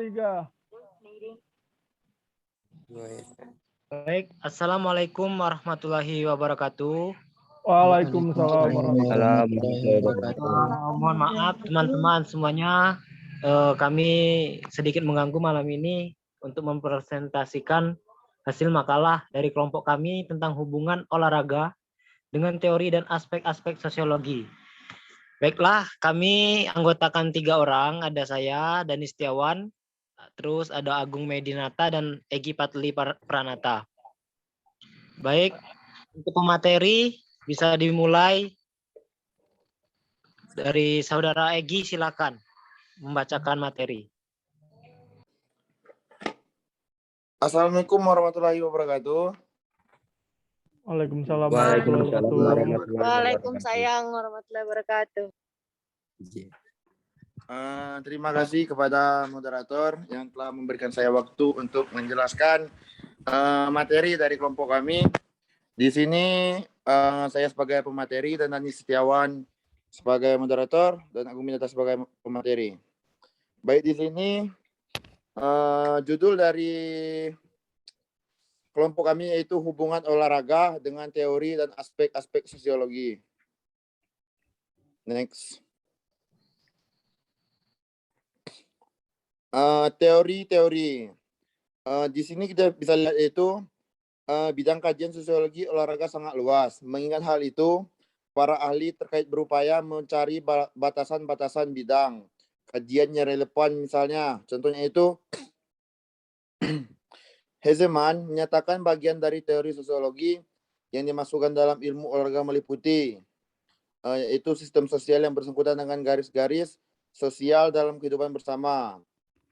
3. Baik, Assalamualaikum warahmatullahi wabarakatuh. Waalaikumsalam warahmatullahi wabarakatuh. Mohon maaf teman-teman semuanya, kami sedikit mengganggu malam ini untuk mempresentasikan hasil makalah dari kelompok kami tentang hubungan olahraga dengan teori dan aspek-aspek sosiologi. Baiklah, kami anggotakan 3 orang, ada saya, Dani Setiawan, terus ada Agung Medinata dan Egi Patli Pranata. Baik, untuk pemateri bisa dimulai dari Saudara Egi, silakan membacakan materi. Assalamualaikum warahmatullahi wabarakatuh. Waalaikumsalam warahmatullahi wabarakatuh. Waalaikumsalam warahmatullahi wabarakatuh. Terima kasih kepada moderator yang telah memberikan saya waktu untuk menjelaskan materi dari kelompok kami. Di sini saya sebagai pemateri dan Dani Setiawan sebagai moderator dan Agung Medinata sebagai pemateri. Baik, di sini judul dari kelompok kami yaitu hubungan olahraga dengan teori dan aspek-aspek sosiologi. Next. Teori-teori. Di sini kita bisa lihat itu bidang kajian sosiologi olahraga sangat luas. Mengingat hal itu, para ahli terkait berupaya mencari batasan-batasan bidang kajian yang relevan, misalnya contohnya itu Hezeman menyatakan bagian dari teori sosiologi yang dimasukkan dalam ilmu olahraga meliputi yaitu sistem sosial yang bersangkutan dengan garis-garis sosial dalam kehidupan bersama.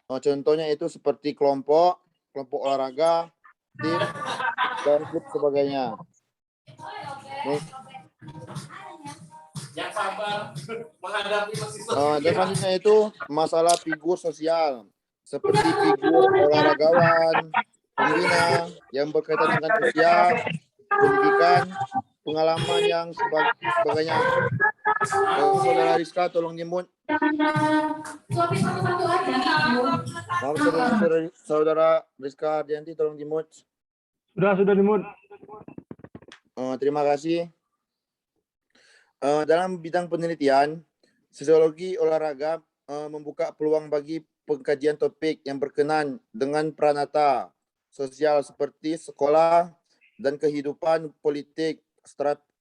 Contohnya itu seperti kelompok olahraga, tim, dan klub sebagainya. Yang sabar menghadapi mahasiswa. Dan selanjutnya itu masalah figur sosial seperti figur olahragawan, pembina yang berkaitan dengan usia, pendidikan, pengalaman yang sebagainya. Saudara Rizka tolong dimut. Maaf, saudara Rizka Ardianti tolong dimut. Sudah dimut. Terima kasih. Dalam bidang penelitian, sosiologi olahraga membuka peluang bagi pengkajian topik yang berkenan dengan pranata sosial seperti sekolah dan kehidupan politik,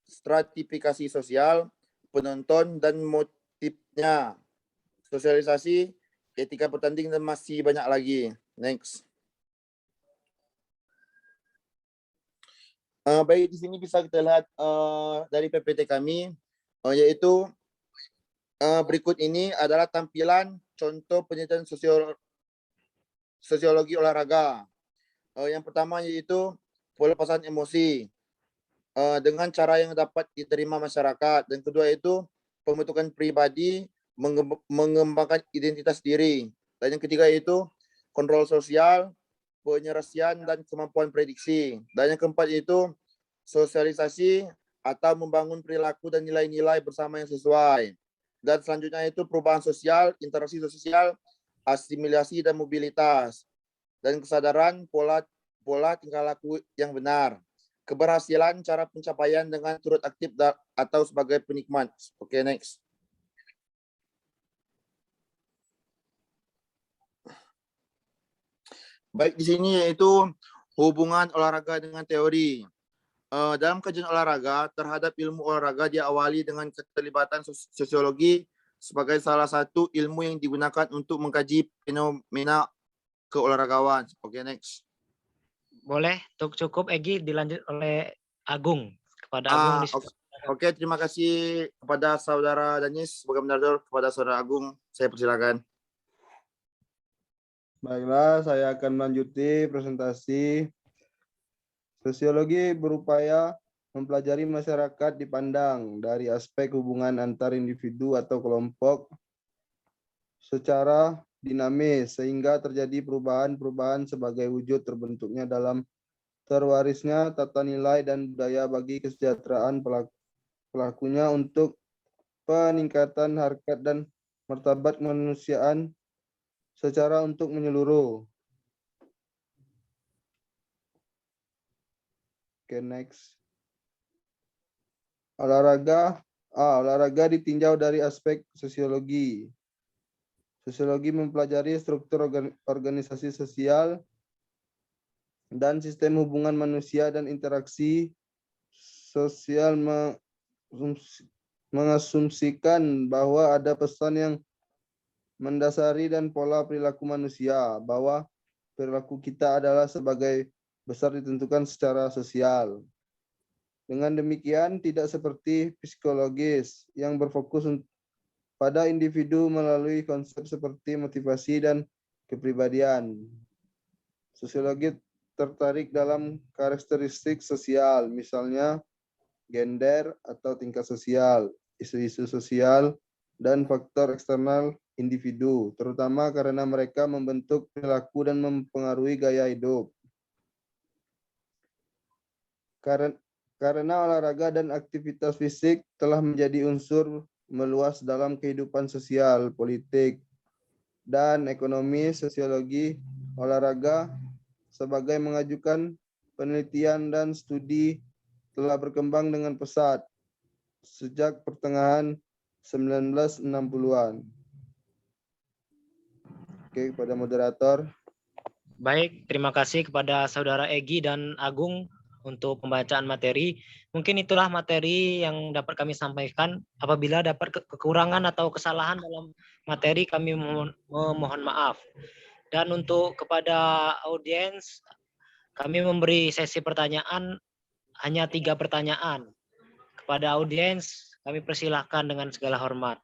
stratifikasi sosial, penonton dan motifnya, sosialisasi, etika bertanding, dan masih banyak lagi. Next. Baik, di sini bisa kita lihat dari PPT kami, yaitu berikut ini adalah tampilan contoh penelitian sosiologi olahraga. Yang pertama yaitu pelepasan emosi dengan cara yang dapat diterima masyarakat. Dan kedua itu pembentukan pribadi, mengembangkan identitas diri. Dan yang ketiga itu kontrol sosial, penyelesaian dan kemampuan prediksi. Dan yang keempat itu sosialisasi atau membangun perilaku dan nilai-nilai bersama yang sesuai. Dan selanjutnya itu perubahan sosial, interaksi sosial, asimilasi dan mobilitas. Dan kesadaran pola tingkah laku yang benar. Keberhasilan cara pencapaian dengan turut aktif atau sebagai penikmat. Oke, next. Baik, di sini yaitu hubungan olahraga dengan teori. Dalam kajian olahraga terhadap ilmu olahraga diawali dengan keterlibatan sosiologi sebagai salah satu ilmu yang digunakan untuk mengkaji fenomena keolahragawan. Oke, next. Boleh, cukup Egi, dilanjut oleh Agung. Kepada Agung. Oke, terima kasih kepada saudara Danis sebagai moderator. Kepada saudara Agung, saya persilakan. Baiklah, saya akan melanjuti presentasi. Sosiologi berupaya mempelajari masyarakat dipandang dari aspek hubungan antar individu atau kelompok secara dinamis sehingga terjadi perubahan-perubahan sebagai wujud terbentuknya dalam terwarisnya tata nilai dan budaya bagi kesejahteraan pelakunya untuk peningkatan harkat dan martabat kemanusiaan secara untuk menyeluruh. Oke, next. Olahraga ditinjau dari aspek sosiologi. Sosiologi mempelajari struktur organisasi sosial dan sistem hubungan manusia dan interaksi sosial mengasumsikan bahwa ada pesan yang mendasari dan pola perilaku manusia, bahwa perilaku kita adalah sebagai besar ditentukan secara sosial. Dengan demikian, tidak seperti psikologis yang berfokus pada individu melalui konsep seperti motivasi dan kepribadian. Sosiologi tertarik dalam karakteristik sosial, misalnya gender atau tingkat sosial, isu-isu sosial, dan faktor eksternal individu, terutama karena mereka membentuk perilaku dan mempengaruhi gaya hidup. Karena olahraga dan aktivitas fisik telah menjadi unsur meluas dalam kehidupan sosial, politik, dan ekonomi, sosiologi olahraga sebagai mengajukan penelitian dan studi telah berkembang dengan pesat sejak pertengahan 1960-an. Oke, kepada moderator. Baik, terima kasih kepada Saudara Egi dan Agung untuk pembacaan materi. Mungkin itulah materi yang dapat kami sampaikan. Apabila dapat kekurangan atau kesalahan dalam materi, kami mohon maaf. Dan untuk kepada audiens, kami memberi sesi pertanyaan hanya 3 pertanyaan. Kepada audiens, kami persilahkan dengan segala hormat.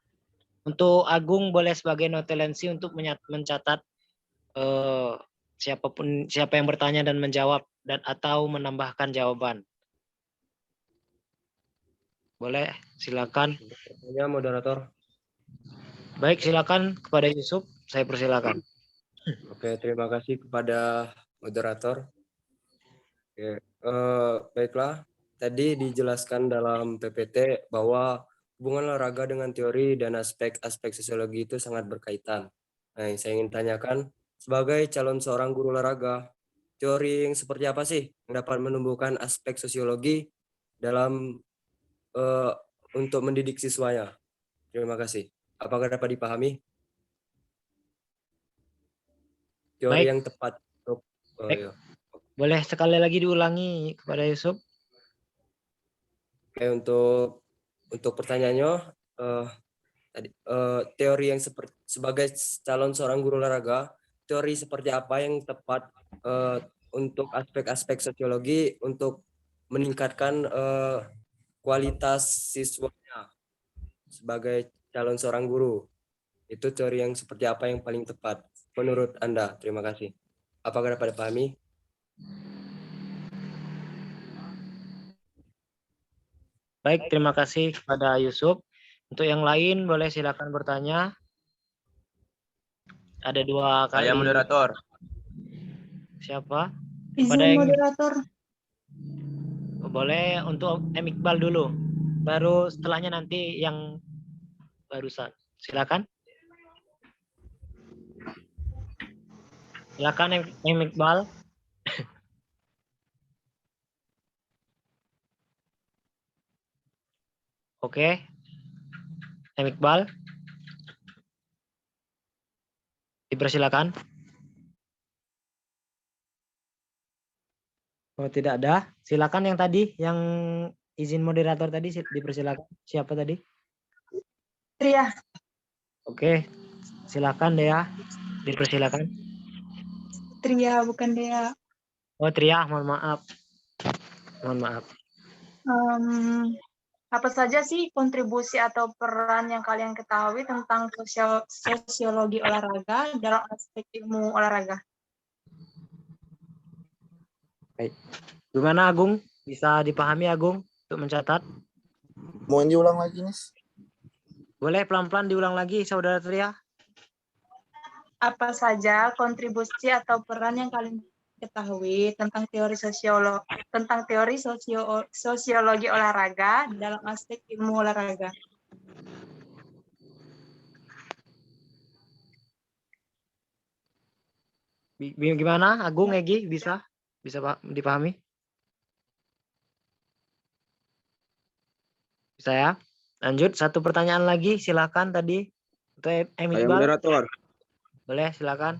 Untuk Agung boleh sebagai notulensi untuk mencatat siapa yang bertanya dan menjawab dan atau menambahkan jawaban. Boleh, silakan. Ya, moderator. Baik, silakan kepada Yusuf, saya persilakan. Oke, terima kasih kepada moderator. Oke, baiklah. Tadi dijelaskan dalam PPT bahwa hubungan olahraga dengan teori dan aspek-aspek sosiologi itu sangat berkaitan. Nah, yang saya ingin tanyakan, sebagai calon seorang guru olahraga, teori yang seperti apa sih yang dapat menumbuhkan aspek sosiologi dalam untuk mendidik siswanya? Terima kasih. Apakah dapat dipahami? Teori Baik. yang tepat untuk Baik. Boleh sekali lagi diulangi kepada Yusuf? Oke, untuk pertanyaannya, teori yang sebagai calon seorang guru olahraga, teori seperti apa yang tepat untuk aspek-aspek sosiologi untuk meningkatkan kualitas siswanya sebagai calon seorang guru? Itu teori yang seperti apa yang paling tepat menurut Anda? Terima kasih. Apakah dapat dipahami? Baik, terima kasih kepada Yusuf. Untuk yang lain boleh silakan bertanya. Ada 2 kali. Saya moderator. Siapa? Izin moderator. Boleh untuk Iqbal dulu. Baru setelahnya nanti yang barusan. Silakan. Silakan Iqbal. Oke. Iqbal. Dipersilakan. Oh, tidak ada. Silakan yang tadi, yang izin moderator tadi dipersilakan. Siapa tadi? Tria. Oke. Silakan Dea. Dipersilakan. Tria, bukan Dea. Oh, Tria, mohon maaf. Mohon maaf. Apa saja sih kontribusi atau peran yang kalian ketahui tentang sosiologi olahraga dalam aspek ilmu olahraga? Baik. Gimana Agung? Bisa dipahami Agung untuk mencatat? Mohon diulang lagi, Nis. Boleh pelan-pelan diulang lagi, Saudara Tria? Apa saja kontribusi atau peran yang kalian ketahui tentang teori sosiologi olahraga dalam aspek ilmu olahraga? Gimana Agung, Egi, bisa dipahami? Bisa ya? Lanjut, satu pertanyaan lagi, silakan tadi. Untuk Saya Iqbal, moderator. boleh silakan.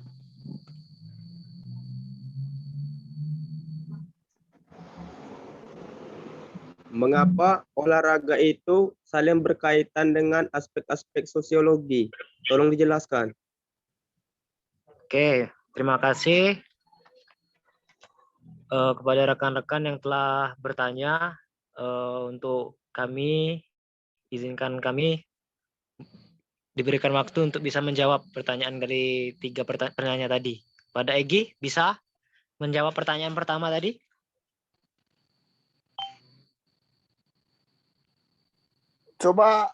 Mengapa olahraga itu saling berkaitan dengan aspek-aspek sosiologi? Tolong dijelaskan. Oke, terima kasih kepada rekan-rekan yang telah bertanya. Untuk kami, izinkan kami diberikan waktu untuk bisa menjawab pertanyaan dari 3 pertanyaan tadi. Pada Egi, bisa menjawab pertanyaan pertama tadi? Coba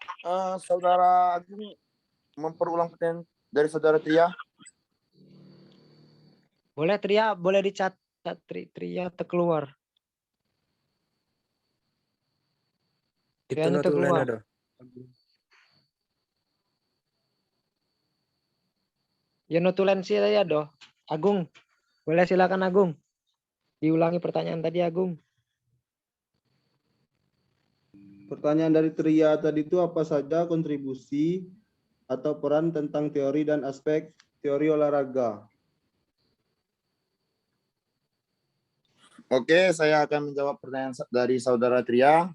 Saudara Agung memperulang pertanyaan dari Saudara Tria. Boleh Tria, boleh dicat Tria terkeluar. Itu Trianya notulen terkeluar. ada. Ya notulensi saya doh. Agung, boleh silakan Agung. Diulangi pertanyaan tadi Agung. Pertanyaan dari Tria tadi itu apa saja kontribusi atau peran tentang teori dan aspek teori olahraga? Oke, saya akan menjawab pertanyaan dari Saudara Tria.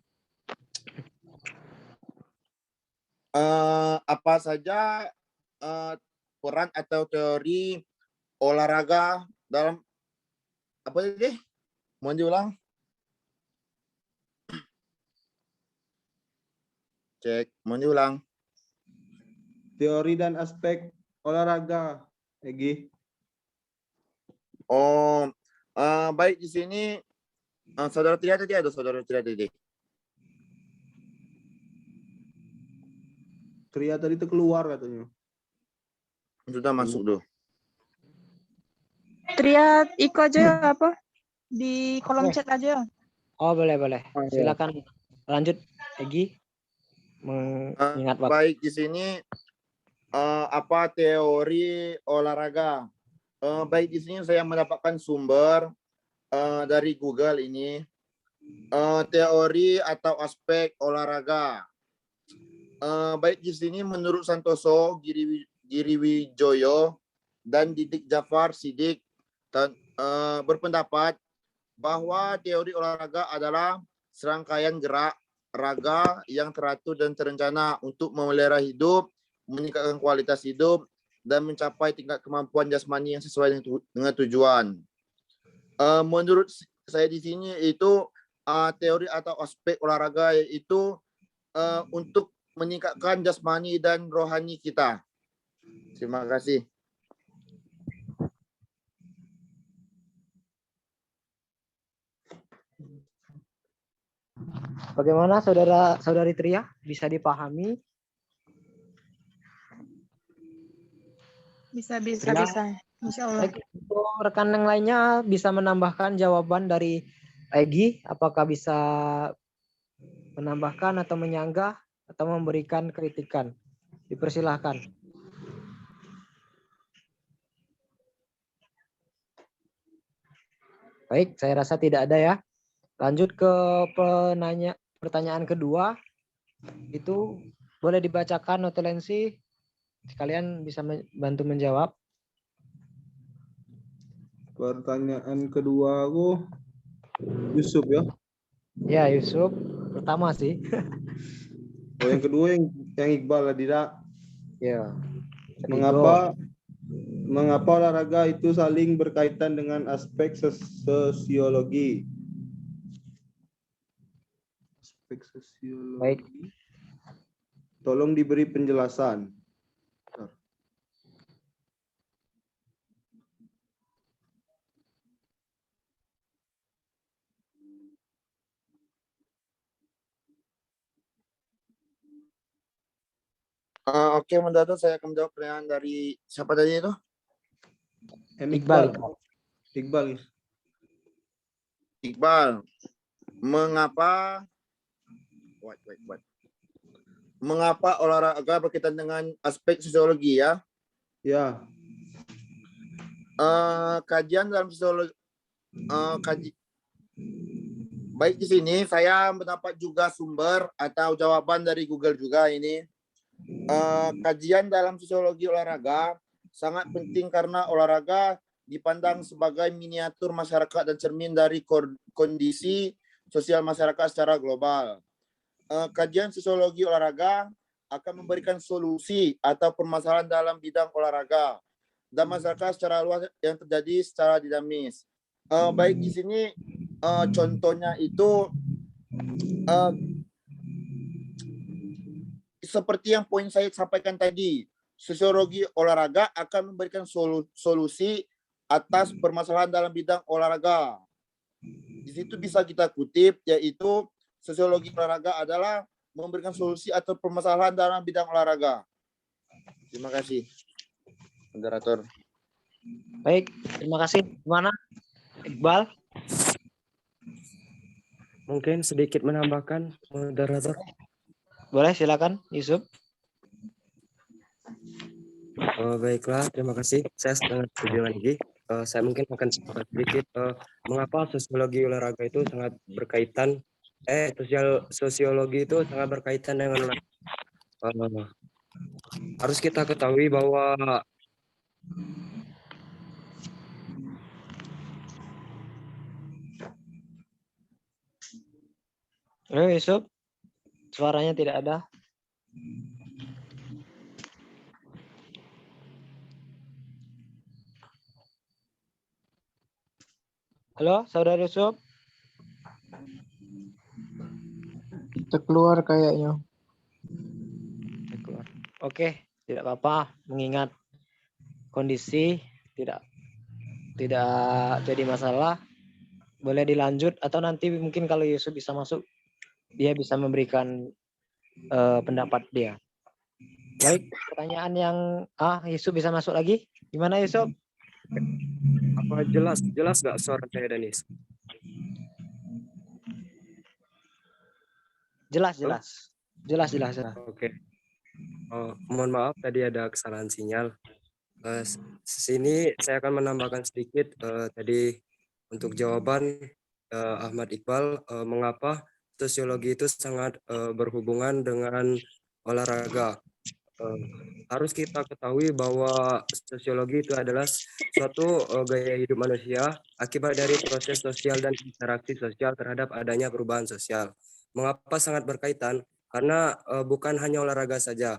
Apa saja peran atau teori olahraga dalam apa tadi? Mohon diulang. Cek, mohon diulang. Teori dan aspek olahraga, Egi. Oh, baik di sini Saudara Tria tadi ada Saudara Tria tadi. Tria tadi itu keluar katanya. Sudah masuk tuh. Tria, ikut aja ya, apa? Di kolom chat aja. Oh boleh. Oh, iya. Silakan lanjut Egi. Mengingat waktu. Baik di sini apa teori olahraga? Baik di sini saya mendapatkan sumber dari Google ini teori atau aspek olahraga. Baik di sini menurut Santoso Giriwijoyo dan Didik Jafar Sidik berpendapat bahwa teori olahraga adalah serangkaian gerak raga yang teratur dan terencana untuk memelihara hidup, meningkatkan kualitas hidup, dan mencapai tingkat kemampuan jasmani yang sesuai dengan tujuan. Menurut saya di sini itu teori atau aspek olahraga yaitu untuk meningkatkan jasmani dan rohani kita. Terima kasih. Bagaimana saudari Tria? Bisa dipahami? Bisa. Tria? Insya Allah. Untuk rekan yang lainnya bisa menambahkan jawaban dari Egi. Apakah bisa menambahkan atau menyanggah atau memberikan kritikan? Dipersilahkan. Baik, saya rasa tidak ada ya. Lanjut ke pertanyaan kedua. Itu boleh dibacakan notulensi. Sekalian bisa bantu menjawab. Pertanyaan kedua aku Yusuf ya. Ya, Yusuf. Pertama sih. Oh, yang kedua yang Iqbal tidak. Ya. Mengapa olahraga itu saling berkaitan dengan aspek sosiologi? Aspek sosiologi. Baik. Tolong diberi penjelasan. Oke, mendadak saya akan menjawab pertanyaan dari siapa tadi itu? Iqbal. Iqbal. Mengapa Mengapa olahraga berkaitan dengan aspek sosiologi ya? Ya. kajian dalam sosiologi baik di sini saya mendapat juga sumber atau jawaban dari Google juga ini. Kajian dalam sosiologi olahraga sangat penting karena olahraga dipandang sebagai miniatur masyarakat dan cermin dari kondisi sosial masyarakat secara global. Kajian sosiologi olahraga akan memberikan solusi atau permasalahan dalam bidang olahraga dan masyarakat secara luas yang terjadi secara dinamis. Baik di sini contohnya itu seperti yang poin saya sampaikan tadi, sosiologi olahraga akan memberikan solusi atas permasalahan dalam bidang olahraga. Di situ bisa kita kutip, yaitu sosiologi olahraga adalah memberikan solusi atau permasalahan dalam bidang olahraga. Terima kasih, moderator. Baik, terima kasih. Gimana, Iqbal? Mungkin sedikit menambahkan, moderator. Boleh, silakan, Yusuf. Baiklah, terima kasih. Saya sangat setuju lagi. Saya mungkin akan sedikit mengapa sosiologi olahraga itu sangat berkaitan. Sosiologi itu sangat berkaitan dengan harus kita ketahui bahwa Halo, Yusuf. Suaranya tidak ada. Halo, Saudara Yusuf. Kita keluar kayaknya. Oke, tidak apa-apa. Mengingat kondisi tidak jadi masalah. Boleh dilanjut atau nanti mungkin kalau Yusuf bisa masuk, dia bisa memberikan pendapat dia. Baik, pertanyaan yang Yusuf bisa masuk lagi. Gimana Yusuf? apa jelas nggak suara saya, Danis? Jelas. Oke. Mohon maaf tadi ada kesalahan sinyal. Sini saya akan menambahkan sedikit tadi untuk jawaban Ahmad Iqbal mengapa sosiologi itu sangat berhubungan dengan olahraga. Harus kita ketahui bahwa sosiologi itu adalah suatu gaya hidup manusia akibat dari proses sosial dan interaksi sosial terhadap adanya perubahan sosial. Mengapa sangat berkaitan? Karena bukan hanya olahraga saja.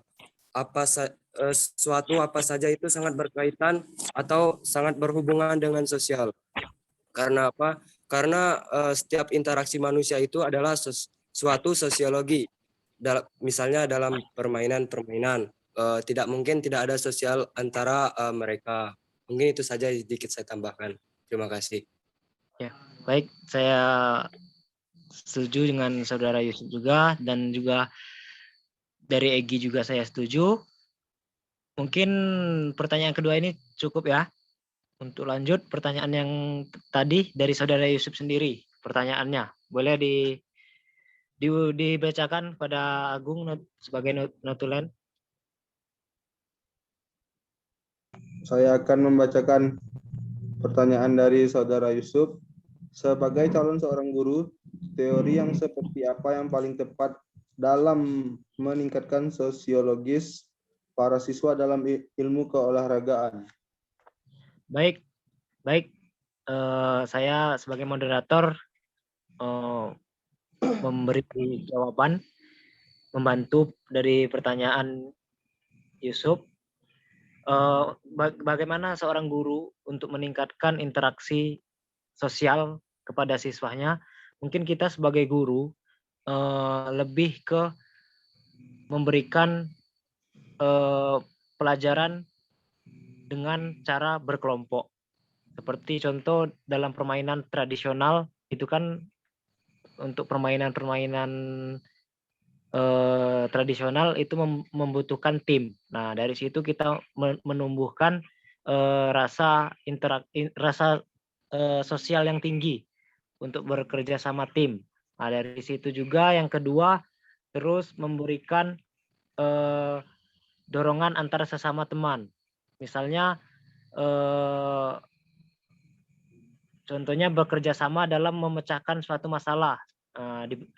Suatu apa saja itu sangat berkaitan atau sangat berhubungan dengan sosial. Karena apa? Karena setiap interaksi manusia itu adalah suatu sosiologi. Misalnya dalam permainan tidak mungkin tidak ada sosial antara mereka. Mungkin itu saja sedikit saya tambahkan. Terima kasih. Ya, baik, saya setuju dengan Saudara Yusuf juga, dan juga dari Egi juga saya setuju. Mungkin pertanyaan kedua ini cukup ya. Untuk lanjut, pertanyaan yang tadi dari Saudara Yusuf sendiri, pertanyaannya boleh dibacakan pada Agung sebagai notulen. Saya akan membacakan pertanyaan dari Saudara Yusuf. Sebagai calon seorang guru, teori yang seperti apa yang paling tepat dalam meningkatkan sosiologis para siswa dalam ilmu keolahragaan? Baik. Saya sebagai moderator memberi jawaban, membantu dari pertanyaan Yusuf. Bagaimana seorang guru untuk meningkatkan interaksi sosial kepada siswanya? Mungkin kita sebagai guru lebih ke memberikan pelajaran dengan cara berkelompok. Seperti contoh dalam permainan tradisional itu kan, untuk permainan tradisional itu membutuhkan tim. Nah, dari situ kita menumbuhkan rasa sosial yang tinggi untuk bekerja sama tim. Nah, dari situ juga yang kedua, terus memberikan dorongan antara sesama teman. Misalnya contohnya bekerja sama dalam memecahkan suatu masalah.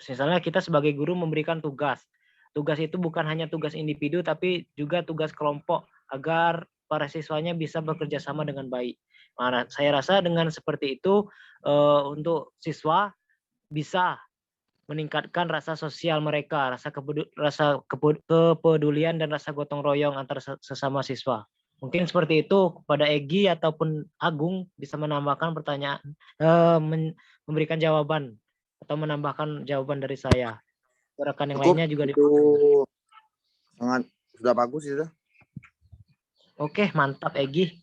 Misalnya kita sebagai guru memberikan tugas. Tugas itu bukan hanya tugas individu, tapi juga tugas kelompok agar para siswanya bisa bekerja sama dengan baik. Nah, saya rasa dengan seperti itu untuk siswa bisa meningkatkan rasa sosial mereka, rasa kepedulian dan rasa gotong royong antar sesama siswa. Mungkin seperti itu kepada Egi ataupun Agung bisa menambahkan pertanyaan, memberikan jawaban atau menambahkan jawaban dari saya. Rekan yang lainnya juga itu sangat sudah bagus itu. Oke, mantap Egi.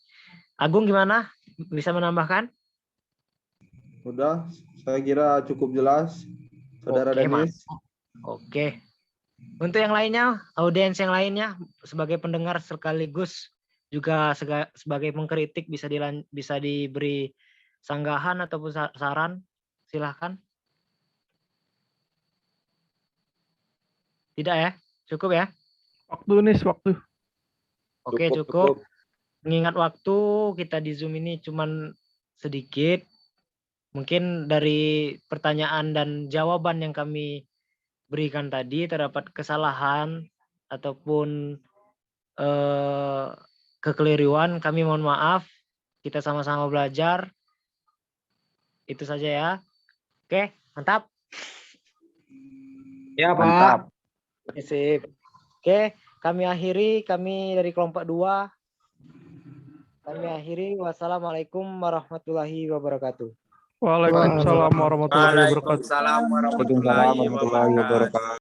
Agung gimana? Bisa menambahkan? Udah, saya kira cukup jelas, Saudara Oke, Denis. Oke. Untuk yang lainnya, audiens yang lainnya sebagai pendengar sekaligus juga sebagai pengkritik bisa diberi sanggahan ataupun saran, silahkan. Tidak ya? Cukup ya? Waktu. Oke, cukup. Mengingat waktu kita di Zoom ini cuman sedikit, mungkin dari pertanyaan dan jawaban yang kami berikan tadi terdapat kesalahan ataupun kekeliruan, kami mohon maaf. Kita sama-sama belajar. Itu saja ya. Oke, mantap. Ya, Pak. Mantap. Sip. Oke, kami dari kelompok 2. Kami akhiri. Wassalamualaikum warahmatullahi wabarakatuh. Waalaikumsalam warahmatullahi wabarakatuh. Waalaikumsalam warahmatullahi wabarakatuh.